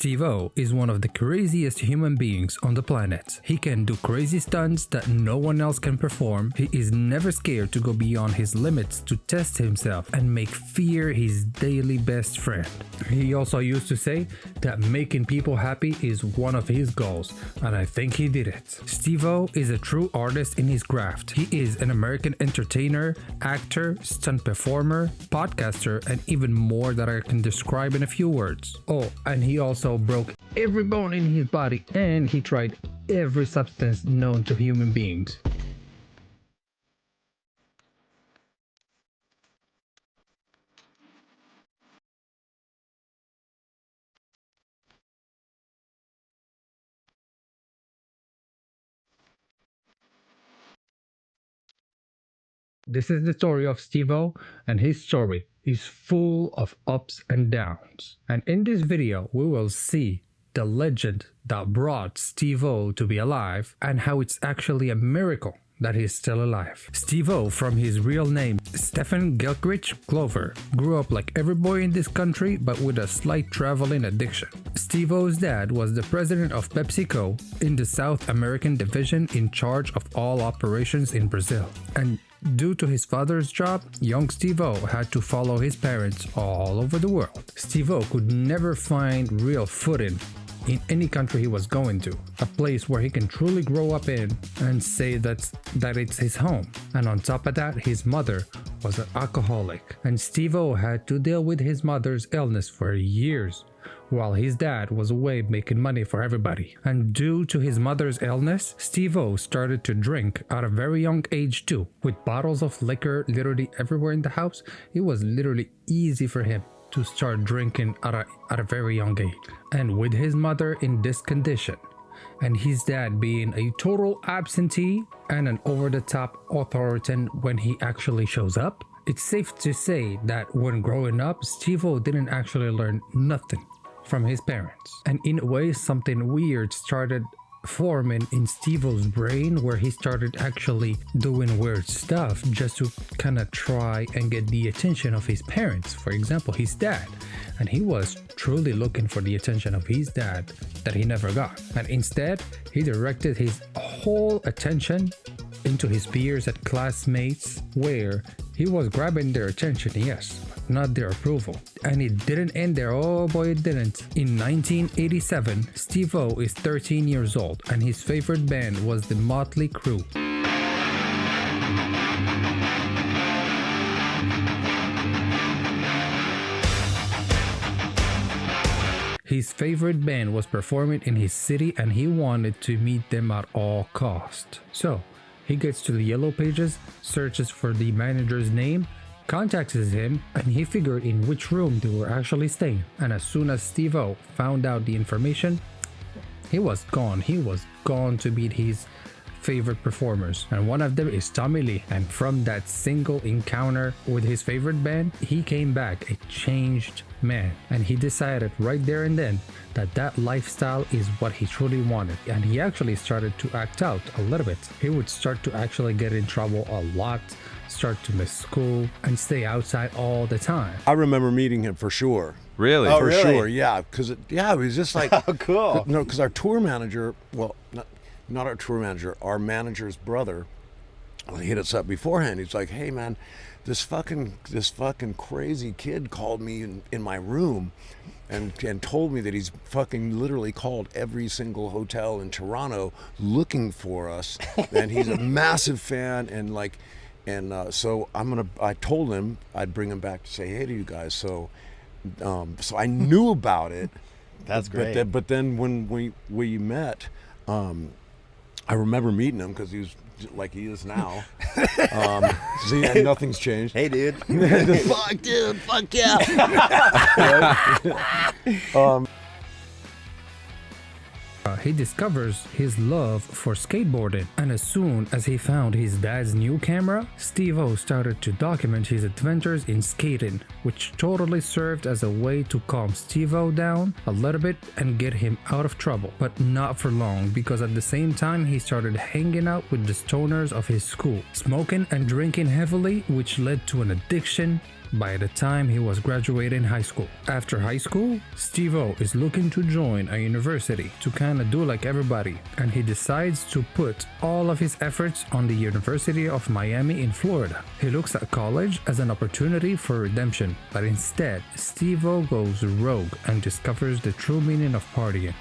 Steve-O is one of the craziest human beings on the planet. He can do crazy stunts that no one else can perform. He is never scared to go beyond his limits to test himself and make fear his daily best friend. He also used to say that making people happy is one of his goals, and I think he did it. Steve-O is a true artist in his craft. He is an American entertainer, actor, stunt performer, podcaster, and even more that I can describe in a few words. Oh, and he also broke every bone in his body, and he tried every substance known to human beings. This is the story of Steve-O, and his story is full of ups and downs. And in this video, we will see the legend that brought Steve-O to be alive and how it's actually a miracle that he's still alive. Steve-O, from his real name, Stephen Gilchrist Glover, grew up like every boy in this country but with a slight traveling addiction. Steve-O's dad was the president of PepsiCo in the South American division in charge of all operations in Brazil. And due to his father's job, young Steve-O had to follow his parents all over the world. Steve-O could never find real footing in any country he was going to, a place where he can truly grow up in and say that it's his home. And on top of that, his mother was an alcoholic, and Steve-O had to deal with his mother's illness for years, while his dad was away making money for everybody. And due to his mother's illness, Steve-O started to drink at a very young age too. With bottles of liquor literally everywhere in the house, it was literally easy for him to start drinking at a very young age. And with his mother in this condition, and his dad being a total absentee and an over-the-top authoritarian when he actually shows up, it's safe to say that when growing up, Steve-O didn't actually learn nothing from his parents. And in a way, something weird started forming in Steve-O's brain, where he started actually doing weird stuff just to kind of try and get the attention of his parents, for example his dad. And he was truly looking for the attention of his dad that he never got, and instead he directed his whole attention into his peers and classmates, where he was grabbing their attention, yes, not their approval. And it didn't end there. Oh boy, it didn't. In 1987, Steve-O is 13 years old, and his favorite band was the Motley Crue. His favorite band was performing in his city, and he wanted to meet them at all cost. So he gets to the Yellow Pages, searches for the manager's name, contacts him, and he figured in which room they were actually staying. And as soon as Steve-O found out the information, he was gone. He was gone to meet his favorite performers, and one of them is Tommy Lee. And from that single encounter with his favorite band, he came back a changed man, and he decided right there and then that lifestyle is what he truly wanted. And he actually started to act out a little bit. He would start to actually get in trouble a lot, start to miss school, and stay outside all the time. I remember meeting him for sure. Really? Oh, for sure, yeah. Because it was just like, oh, cool. No, because our tour manager, well, not our tour manager, our manager's brother, he hit us up beforehand. He's like, hey man, this fucking crazy kid called me in my room and told me that he's fucking literally called every single hotel in Toronto looking for us, and he's a massive fan, and so I told him I'd bring him back to say hey to you guys. So I knew about it. That's great. But then when we met, I remember meeting him because he was like he is now. So yeah, nothing's changed. Hey, dude. Fuck, dude. Fuck yeah. He discovers his love for skateboarding, and as soon as he found his dad's new camera, Steve-O started to document his adventures in skating, which totally served as a way to calm Steve-O down a little bit and get him out of trouble. But not for long, because at the same time he started hanging out with the stoners of his school, smoking and drinking heavily, which led to an addiction by the time he was graduating high school. After high school, Steve-O is looking to join a university to kind of do like everybody, and he decides to put all of his efforts on the University of Miami in Florida. He looks at college as an opportunity for redemption, but instead, Steve-O goes rogue and discovers the true meaning of partying.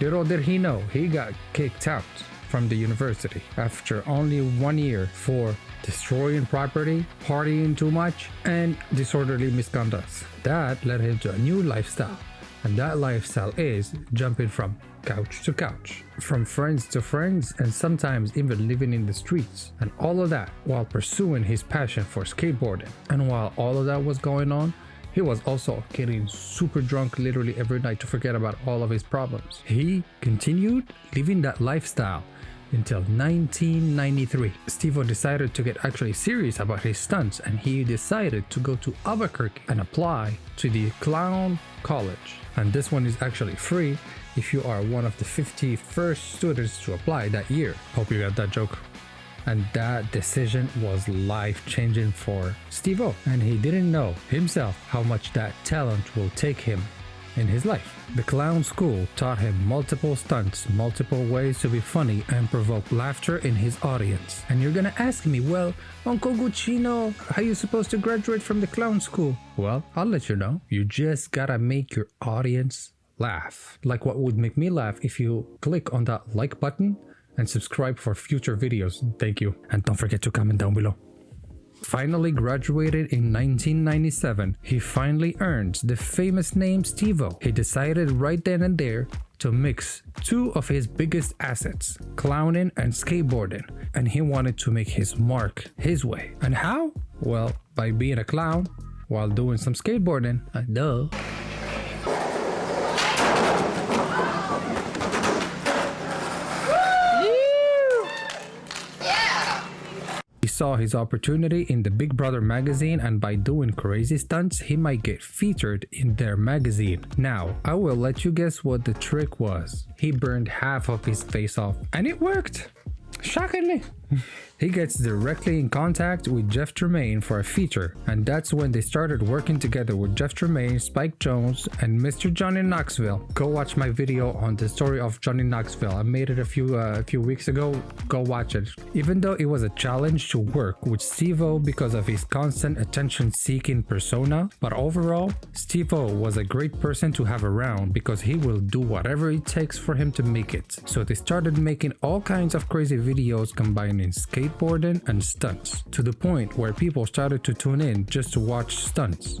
Little did he know, he got kicked out from the university after only 1 year for destroying property, partying too much, and disorderly misconduct. That led him to a new lifestyle, and that lifestyle is jumping from couch to couch, from friends to friends, and sometimes even living in the streets. And all of that while pursuing his passion for skateboarding. And while all of that was going on, he was also getting super drunk literally every night to forget about all of his problems. He continued living that lifestyle until 1993. Steve-O decided to get actually serious about his stunts, and he decided to go to Albuquerque and apply to the Clown College. And this one is actually free if you are one of the 50 first students to apply that year. Hope you got that joke. And that decision was life-changing for Steve-O, and he didn't know himself how much that talent will take him in his life. The clown school taught him multiple stunts, multiple ways to be funny and provoke laughter in his audience. And you're gonna ask me, well, Uncle Guccino, how are you supposed to graduate from the clown school? Well, I'll let you know. You just gotta make your audience laugh. Like what would make me laugh if you click on that like button and subscribe for future videos. Thank you. And don't forget to comment down below. Finally graduated in 1997, he finally earned the famous name Steve-O. He decided right then and there to mix two of his biggest assets, clowning and skateboarding, and he wanted to make his mark his way. And how? Well, by being a clown while doing some skateboarding. Duh. He saw his opportunity in the Big Brother magazine, and by doing crazy stunts, he might get featured in their magazine. Now, I will let you guess what the trick was. He burned half of his face off, and it worked! Shockingly! He gets directly in contact with Jeff Tremaine for a feature, and that's when they started working together with Jeff Tremaine, Spike Jonze, and Mr. Johnny Knoxville. Go watch my video on the story of Johnny Knoxville. I made it a few weeks ago. Go watch it. Even though it was a challenge to work with Steve-O because of his constant attention-seeking persona, but overall, Steve-O was a great person to have around because he will do whatever it takes for him to make it. So they started making all kinds of crazy videos combining skateboarding and stunts, to the point where people started to tune in just to watch stunts.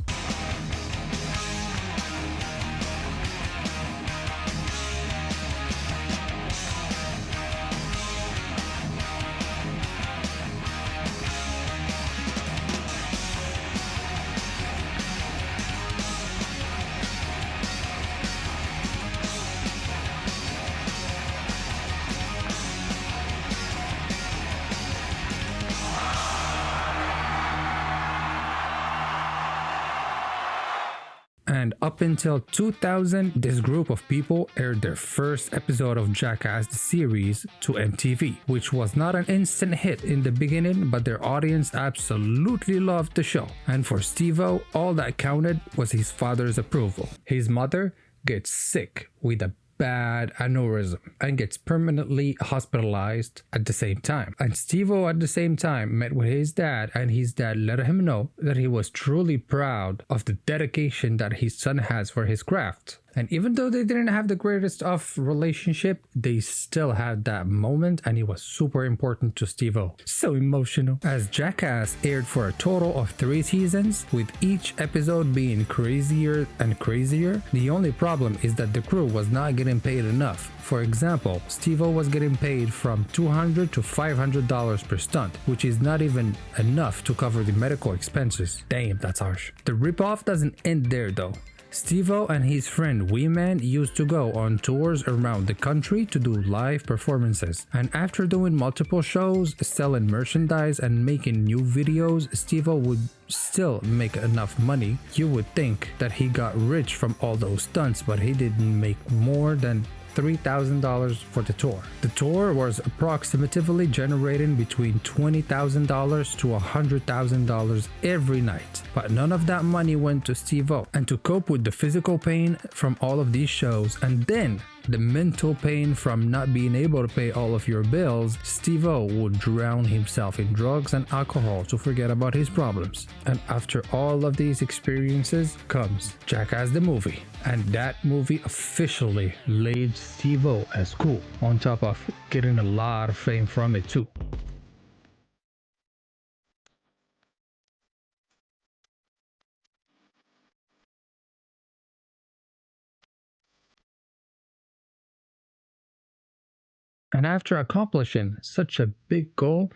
And up until 2000, this group of people aired their first episode of Jackass the series to MTV, which was not an instant hit in the beginning, but their audience absolutely loved the show. And for Steve-O, all that counted was his father's approval. His mother gets sick with a bad aneurysm and gets permanently hospitalized at the same time. And Steve-O at the same time met with his dad, and his dad let him know that he was truly proud of the dedication that his son has for his craft. And even though they didn't have the greatest of relationship, they still had that moment, and it was super important to Steve-O. So emotional. As Jackass aired for a total of 3 seasons, with each episode being crazier and crazier, the only problem is that the crew was not getting paid enough. For example, Steve-O was getting paid from $200 to $500 per stunt, which is not even enough to cover the medical expenses. Damn, that's harsh. The ripoff doesn't end there though. Steve-O and his friend Wee-Man used to go on tours around the country to do live performances. And after doing multiple shows, selling merchandise and making new videos, Steve-O would still make enough money. You would think that he got rich from all those stunts, but he didn't make more than $3,000 for the tour. The tour was approximately generating between $20,000 to $100,000 every night, but none of that money went to Steve-O. And to cope with the physical pain from all of these shows, and then the mental pain from not being able to pay all of your bills, Steve-O would drown himself in drugs and alcohol to forget about his problems. And after all of these experiences comes Jackass the movie. And that movie officially laid Steve-O as cool, on top of getting a lot of fame from it too. And after accomplishing such a big goal,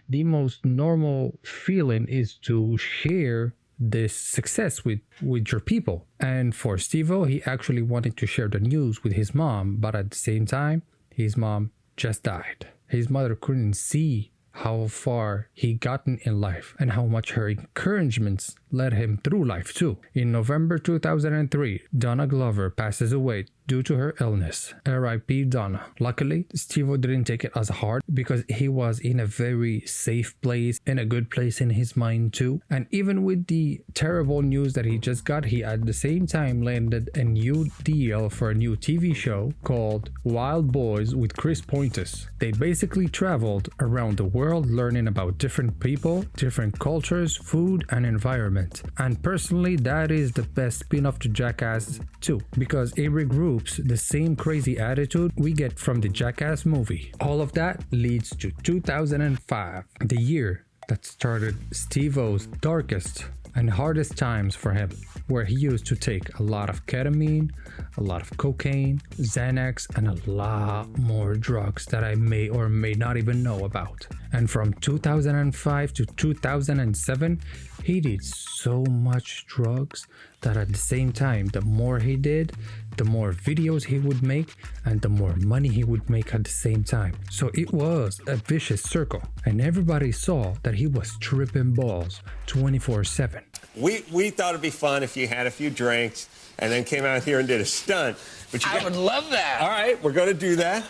the most normal feeling is to share this success with your people. And for Steve-O, he actually wanted to share the news with his mom, but at the same time, his mom just died. His mother couldn't see how far he gotten in life and how much her encouragements led him through life too. In November 2003, Donna Glover passes away due to her illness. R.I.P. Donna. Luckily, Steve-O didn't take it as hard because he was in a very safe place, in a good place in his mind too. And even with the terrible news that he just got, he at the same time landed a new deal for a new TV show called Wild Boys with Chris Pontius. They basically traveled around the world learning about different people, different cultures, food, and environment. And personally, that is the best spin-off to Jackass too, because it regroups the same crazy attitude we get from the Jackass movie. All of that leads to 2005, the year that started Steve-O's darkest and hardest times for him, where he used to take a lot of ketamine, a lot of cocaine, Xanax, and a lot more drugs that I may or may not even know about. And from 2005 to 2007, he did so much drugs that at the same time, the more he did, the more videos he would make and the more money he would make at the same time. So it was a vicious circle, and everybody saw that he was tripping balls 24/7. We thought it'd be fun if you had a few drinks and then came out here and did a stunt. But I would love that. All right, we're going to do that.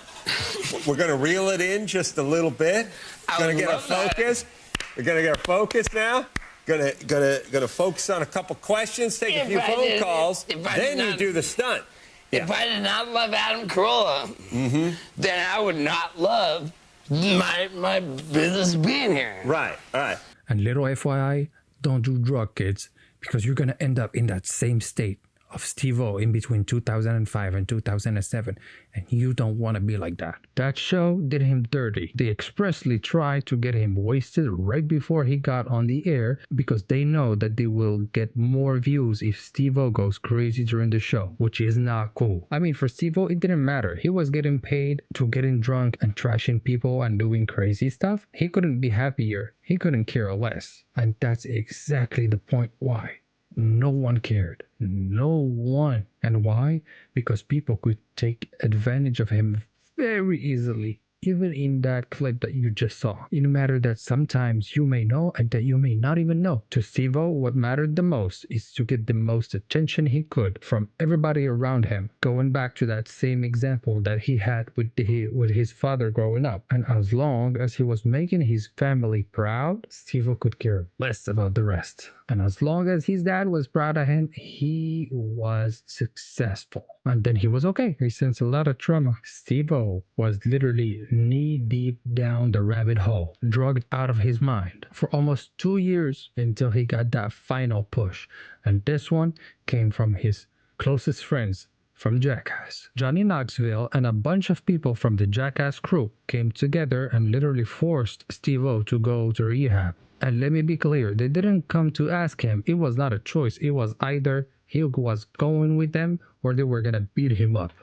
We're going to reel it in just a little bit. Going to get our focus. We're going to get our focus now. Going to focus on a couple questions, take a few phone calls. Then you do the stunt. If I did not love Adam Carolla, then I would not love my business being here. Right, all right. And little FYI, don't do drug, kids, because you're gonna end up in that same state of Steve-O in between 2005 and 2007, and you don't want to be like that. That show did him dirty. They expressly tried to get him wasted right before he got on the air because they know that they will get more views if Steve-O goes crazy during the show, which is not cool. I mean, for Steve-O, it didn't matter. He was getting paid to getting drunk and trashing people and doing crazy stuff. He couldn't be happier. He couldn't care less. And that's exactly the point why no one cared. No one. And why? Because people could take advantage of him very easily. Even in that clip that you just saw. It mattered that sometimes you may know and that you may not even know. To Steve-O, what mattered the most is to get the most attention he could from everybody around him. Going back to that same example that he had with his father growing up. And as long as he was making his family proud, Steve-O could care less about the rest. And as long as his dad was proud of him, he was successful. And then he was okay. He sensed a lot of trauma. Steve-O was literally knee-deep down the rabbit hole, drugged out of his mind for almost 2 years until he got that final push. And this one came from his closest friends, from Jackass. Johnny Knoxville and a bunch of people from the Jackass crew came together and literally forced Steve-O to go to rehab. And let me be clear, they didn't come to ask him. It was not a choice. It was either he was going with them or they were gonna beat him up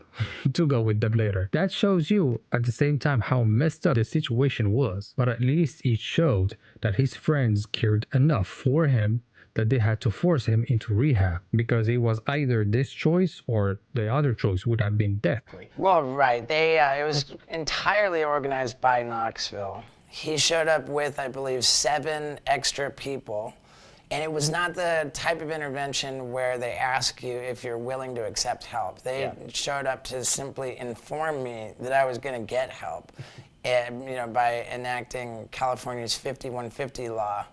to go with them later. That shows you at the same time how messed up the situation was, but at least it showed that his friends cared enough for him that they had to force him into rehab, because it was either this choice or the other choice would have been death. Well, right. It was entirely organized by Knoxville. He showed up with, I believe, 7 extra people. And it was not the type of intervention where they ask you if you're willing to accept help. They showed up to simply inform me that I was going to get help. And, by enacting California's 5150 law,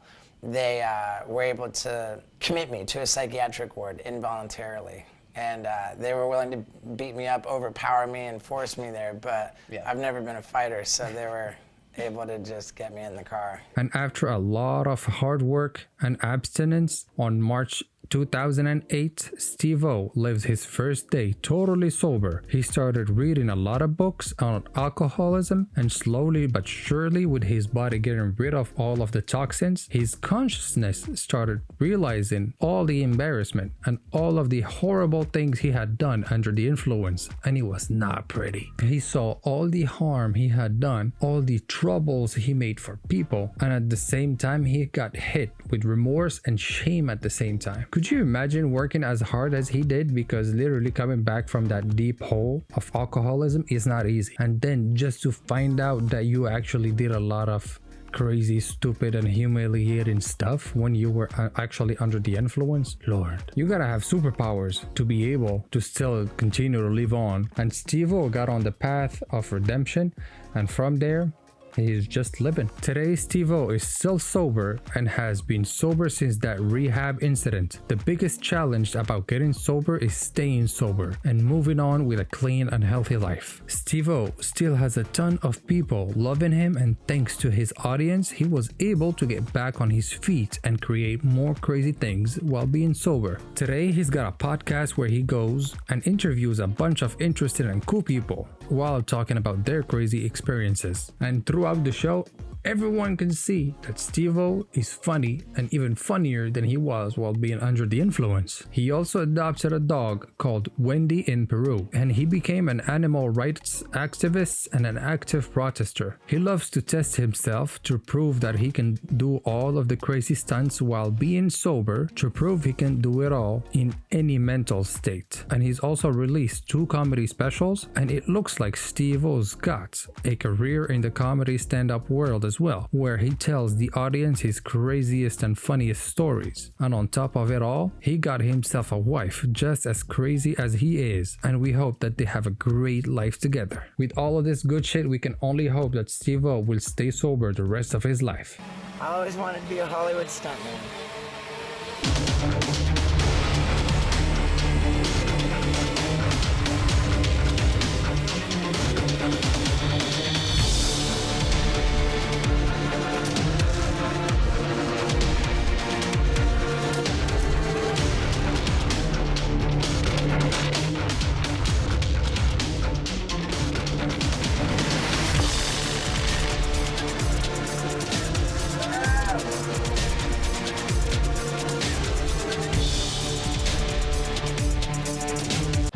they were able to commit me to a psychiatric ward involuntarily. And they were willing to beat me up, overpower me, and force me there. But I've never been a fighter, so they were able to just get me in the car. And after a lot of hard work and abstinence, on March 2008, Steve-O lives his first day totally sober. He started reading a lot of books on alcoholism, and slowly but surely, with his body getting rid of all of the toxins, his consciousness started realizing all the embarrassment and all of the horrible things he had done under the influence, and it was not pretty. He saw all the harm he had done, all the troubles he made for people, and at the same time he got hit with remorse and shame at the same time. Could you imagine working as hard as he did? Because literally coming back from that deep hole of alcoholism is not easy. And then just to find out that you actually did a lot of crazy, stupid, and humiliating stuff when you were actually under the influence. Lord, you gotta have superpowers to be able to still continue to live on. And Steve-O got on the path of redemption, and from there, he's just living. Today, Steve-O is still sober and has been sober since that rehab incident. The biggest challenge about getting sober is staying sober and moving on with a clean and healthy life. Steve-O still has a ton of people loving him, and thanks to his audience, he was able to get back on his feet and create more crazy things while being sober. Today, he's got a podcast where he goes and interviews a bunch of interesting and cool people while talking about their crazy experiences. And throughout the show, everyone can see that Steve-O is funny, and even funnier than he was while being under the influence. He also adopted a dog called Wendy in Peru, and he became an animal rights activist and an active protester. He loves to test himself to prove that he can do all of the crazy stunts while being sober, to prove he can do it all in any mental state. And he's also released 2 comedy specials, and it looks like Steve-O's got a career in the comedy stand-up world as well, where he tells the audience his craziest and funniest stories. And on top of it all, he got himself a wife just as crazy as he is, and we hope that they have a great life together. With all of this good shit, we can only hope that Steve-O will stay sober the rest of his life. I always wanted to be a Hollywood stuntman.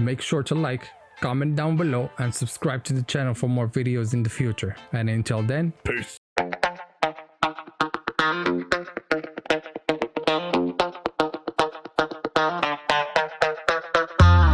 Make sure to like, comment down below, and subscribe to the channel for more videos in the future. And until then, peace.